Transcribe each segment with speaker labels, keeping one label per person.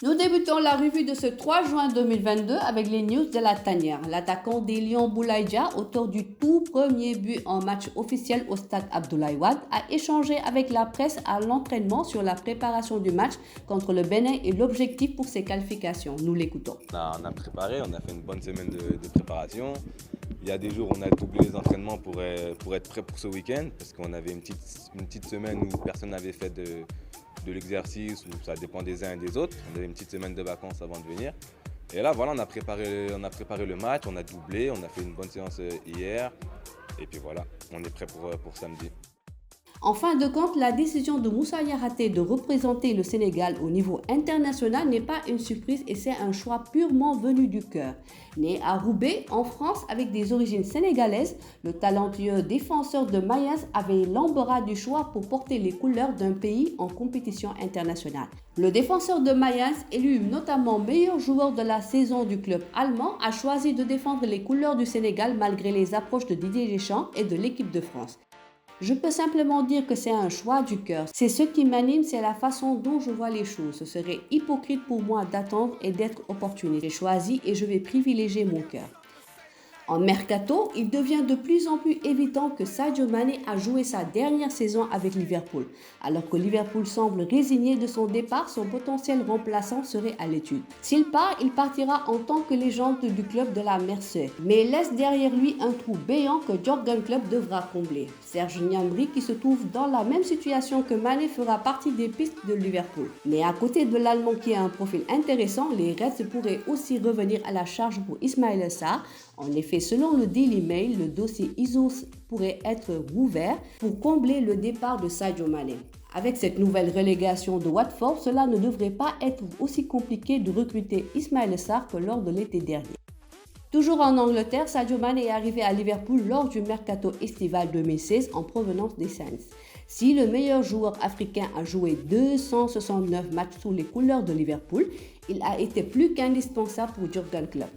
Speaker 1: Nous débutons la revue de ce 3 juin 2022 avec les news de la tanière. L'attaquant des Lions Boulaye Dia, auteur du tout premier but en match officiel au stade Abdoulaye Wade, a échangé avec la presse à l'entraînement sur la préparation du match contre le Bénin et l'objectif pour ses qualifications. Nous l'écoutons.
Speaker 2: On a préparé, on a fait une bonne semaine de préparation. Il y a des jours où on a doublé les entraînements pour être prêt pour ce week-end parce qu'on avait une petite semaine où personne n'avait fait de l'exercice, où ça dépend des uns et des autres. On avait une petite semaine de vacances avant de venir. Et là, voilà, on a préparé le match, on a doublé, on a fait une bonne séance hier. Et puis voilà, on est prêt pour samedi.
Speaker 1: En fin de compte, la décision de Moussa Niakhaté de représenter le Sénégal au niveau international n'est pas une surprise et c'est un choix purement venu du cœur. Né à Roubaix, en France, avec des origines sénégalaises, le talentueux défenseur de Mayence avait l'embarras du choix pour porter les couleurs d'un pays en compétition internationale. Le défenseur de Mayence, élu notamment meilleur joueur de la saison du club allemand, a choisi de défendre les couleurs du Sénégal malgré les approches de Didier Deschamps et de l'équipe de France. Je peux simplement dire que c'est un choix du cœur. C'est ce qui m'anime, c'est la façon dont je vois les choses. Ce serait hypocrite pour moi d'attendre et d'être opportuniste. J'ai choisi et je vais privilégier mon cœur. En mercato, il devient de plus en plus évident que Sadio Mané a joué sa dernière saison avec Liverpool. Alors que Liverpool semble résigné de son départ, son potentiel remplaçant serait à l'étude. S'il part, il partira en tant que légende du club de la Mersey, mais laisse derrière lui un trou béant que Jürgen Klopp devra combler. Serge Gnabry, qui se trouve dans la même situation que Mané, fera partie des pistes de Liverpool. Mais à côté de l'Allemand qui a un profil intéressant, les Reds pourraient aussi revenir à la charge pour Ismaïla Sarr. En effet, selon le Daily Mail, le dossier Isos pourrait être ouvert pour combler le départ de Sadio Mané. Avec cette nouvelle relégation de Watford, cela ne devrait pas être aussi compliqué de recruter Ismaïla Sarr que lors de l'été dernier. Toujours en Angleterre, Sadio Mané est arrivé à Liverpool lors du mercato estival 2016 en provenance des Saints. Si le meilleur joueur africain a joué 269 matchs sous les couleurs de Liverpool, il a été plus qu'indispensable pour Jürgen Klopp.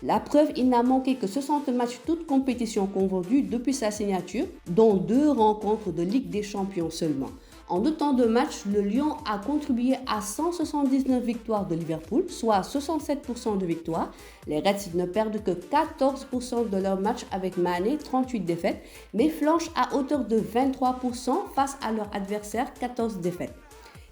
Speaker 1: La preuve, il n'a manqué que 60 matchs toutes compétitions confondues depuis sa signature, dont 2 rencontres de Ligue des Champions seulement. En autant de matchs, le Lion a contribué à 179 victoires de Liverpool, soit 67% de victoires. Les Reds ne perdent que 14% de leurs matchs avec Mané, 38 défaites, mais flanchent à hauteur de 23% face à leur adversaire, 14 défaites.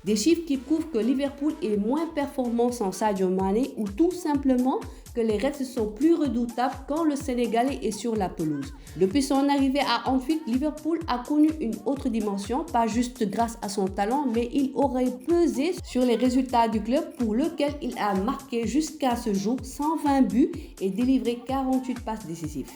Speaker 1: Des chiffres qui prouvent que Liverpool est moins performant sans Sadio Mané ou tout simplement que les Reds sont plus redoutables quand le Sénégalais est sur la pelouse. Depuis son arrivée à Anfield, Liverpool a connu une autre dimension, pas juste grâce à son talent, mais il aurait pesé sur les résultats du club pour lequel il a marqué jusqu'à ce jour 120 buts et délivré 48 passes décisives.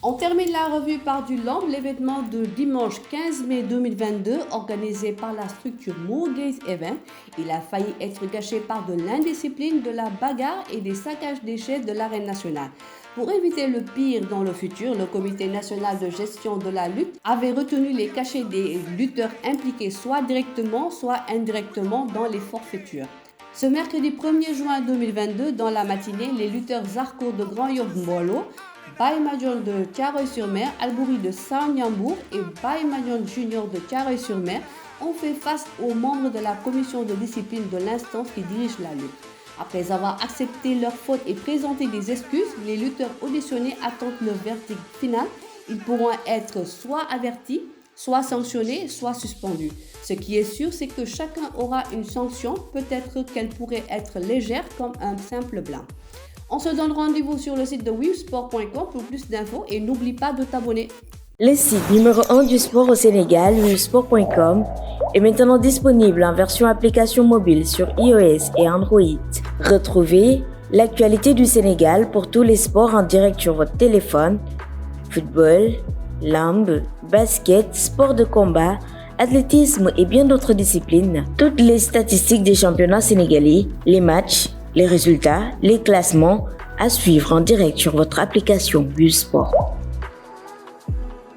Speaker 1: On termine la revue par du lamb, l'événement de dimanche 15 mai 2022 organisé par la structure Moorgate Event. Il a failli être gâché par de l'indiscipline, de la bagarre et des saccages déchets de l'arène nationale. Pour éviter le pire dans le futur, le comité national de gestion de la lutte avait retenu les cachets des lutteurs impliqués soit directement, soit indirectement dans les forfaitures. Ce mercredi 1er juin 2022, dans la matinée, les lutteurs Zarko de Grand Yoff Mbolo, Baye Mandione de Thiaroye-sur-Mer, Albouri de Saint-Niambour et Baye Mandione Junior de Thiaroye-sur-Mer ont fait face aux membres de la commission de discipline de l'instance qui dirige la lutte. Après avoir accepté leurs fautes et présenté des excuses, les lutteurs auditionnés attendent le verdict final. Ils pourront être soit avertis, soit sanctionnés, soit suspendus. Ce qui est sûr, c'est que chacun aura une sanction, peut-être qu'elle pourrait être légère comme un simple blâme. On se donne rendez-vous sur le site de wivsport.com pour plus d'infos et n'oublie pas de t'abonner.
Speaker 3: Le site numéro 1 du sport au Sénégal, wivsport.com, est maintenant disponible en version application mobile sur iOS et Android. Retrouvez l'actualité du Sénégal pour tous les sports en direct sur votre téléphone, football, lamb, basket, sport de combat, athlétisme et bien d'autres disciplines. Toutes les statistiques des championnats sénégalais, les matchs, les résultats, les classements à suivre en direct sur votre application wivsport.